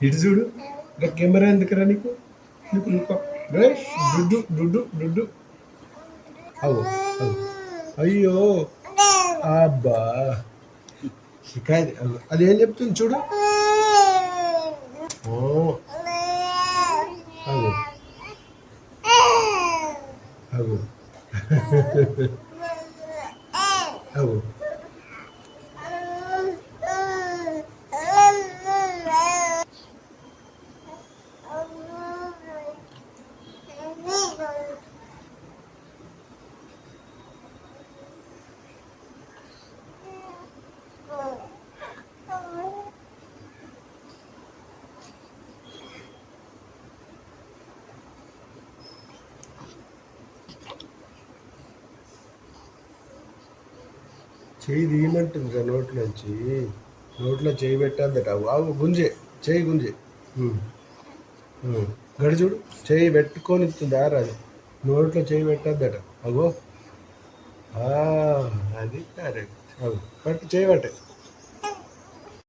ఇటు చూడు, ఇంకా కెమెరా ఎందుకురా నీకు? నీకు నీకు డుడ్డు డుడ్డు డుడ్డు. అవు అవు, అయ్యో అబ్బా, అది ఏం చెప్తుంది చూడు. ఓ అవు అవు అవు. చెయ్యి తీయమంటుందిరా నోట్లోంచి. నోట్లో చేయి పెట్టద్దట. అవు గుంజే, చేయి గుంజే. గడి చూడు, చేయి పెట్టుకొని ఇస్తుందా అది. నోట్లో చేయి పెట్టద్దట. అగో అది కరెక్ట్. అవు పట్టు, చేయి పట్టే.